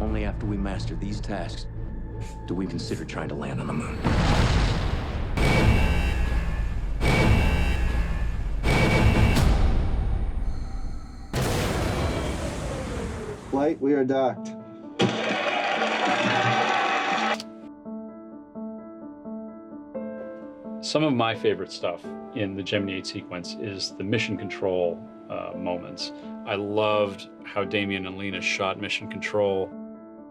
Only after we master these tasks do we consider trying to land on the moon. Flight, we are docked. Some of my favorite stuff in the Gemini 8 sequence is the mission control moments. I loved how Damien and Lena shot mission control.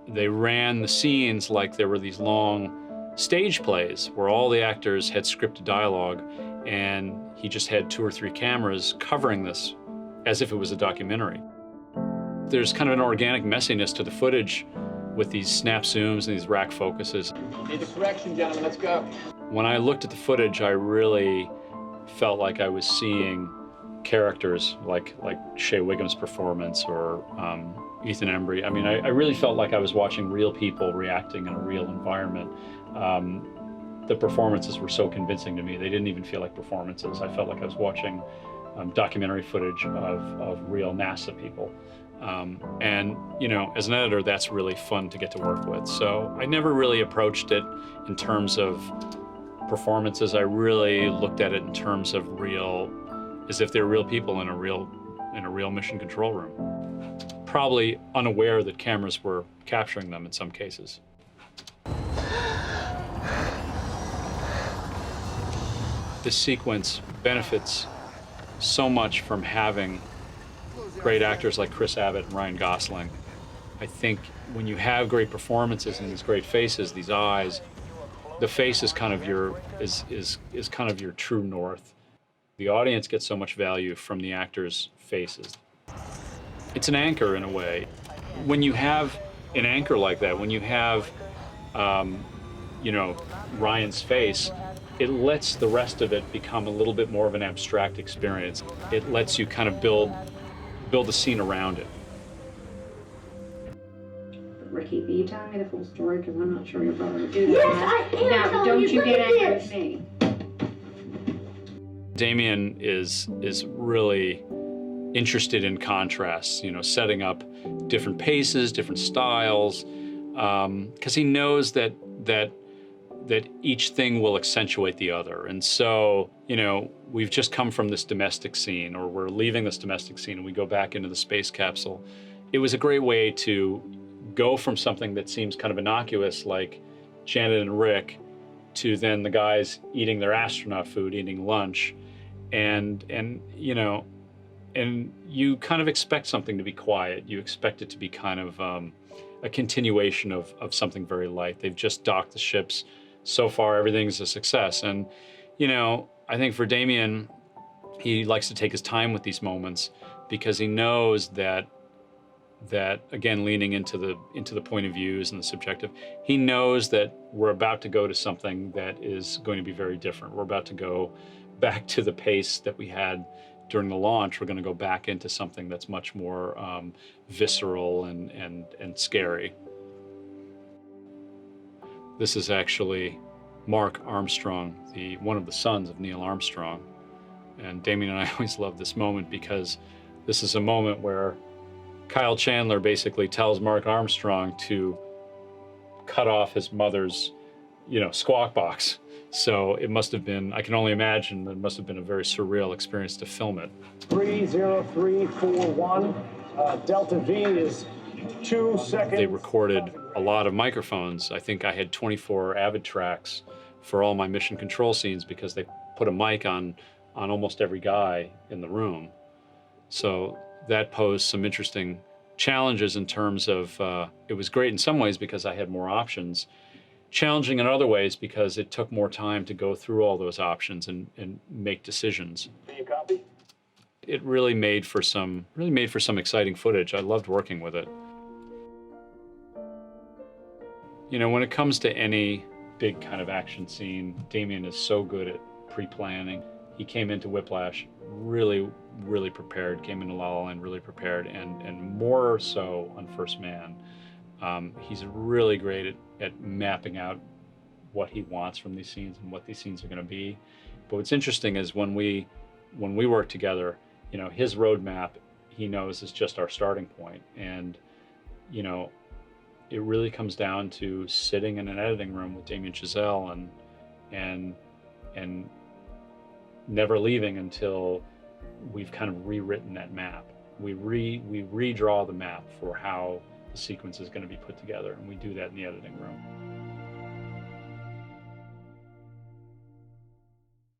They ran the scenes like there were these long stage plays where all the actors had scripted dialogue, and he just had 2 or 3 cameras covering this as if it was a documentary. There's kind of an organic messiness to the footage with these snap zooms and these rack focuses. Need the correction, gentlemen, let's go. When I looked at the footage, I really felt like I was seeing characters like Shea Whigham's performance or Ethan Embry. I mean, I really felt like I was watching real people reacting in a real environment. The performances were so convincing to me. They didn't even feel like performances. I felt like I was watching documentary footage of real NASA people. And, you know, as an editor, that's really fun to get to work with. So I never really approached it in terms of performances. I really looked at it in terms of as if they're real people in a real mission control room. Probably unaware that cameras were capturing them in some cases. This sequence benefits so much from having great actors like Chris Abbott and Ryan Gosling. I think when you have great performances and these great faces, these eyes, the face is kind of your kind of your true north. The audience gets so much value from the actors' faces. It's an anchor in a way. When you have an anchor like that, when you have you know, Ryan's face, it lets the rest of it become a little bit more of an abstract experience. It lets you kind of build the scene around it. Ricky, are you telling me the full story? Because I'm not sure your brother would do that. Yes, I am. Now, don't you get angry at me. Damien is really interested in contrasts, you know, setting up different paces, different styles, because he knows that each thing will accentuate the other. And so, you know, we've just come from this domestic scene, or we're leaving this domestic scene, and we go back into the space capsule. It was a great way to go from something that seems kind of innocuous, like Janet and Rick, to then the guys eating their astronaut food, eating lunch, and you know, and you kind of expect something to be quiet. You expect it to be kind of a continuation of something very light. They've just docked the ships. So far, everything's a success. And, you know, I think for Damien, he likes to take his time with these moments because he knows that again, leaning into the point of views and the subjective, he knows that we're about to go to something that is going to be very different. We're about to go back to the pace that we had during the launch. We're going to go back into something that's much more visceral and scary. This is actually Mark Armstrong, one of the sons of Neil Armstrong. And Damien and I always love this moment because this is a moment where Kyle Chandler basically tells Mark Armstrong to cut off his mother's, you know, squawk box. So it must have been, I can only imagine, it must have been a very surreal experience to film it. 30341, Delta V is 2 seconds. They recorded a lot of microphones. I think I had 24 Avid tracks for all my mission control scenes because they put a mic on almost every guy in the room. So that posed some interesting challenges in terms of, it was great in some ways because I had more options. Challenging in other ways because it took more time to go through all those options and make decisions. Do you copy? It really made for some exciting footage. I loved working with it. You know, when it comes to any big kind of action scene, Damien is so good at pre-planning. He came into Whiplash really prepared, came into La La Land really prepared, and more so on First Man. He's really great at mapping out what he wants from these scenes and what these scenes are going to be. But what's interesting is when we work together, you know, his roadmap, he knows, is just our starting point. And, you know, it really comes down to sitting in an editing room with Damien Chazelle and never leaving until we've kind of rewritten that map. We redraw the map for how the sequence is going to be put together, and we do that in the editing room.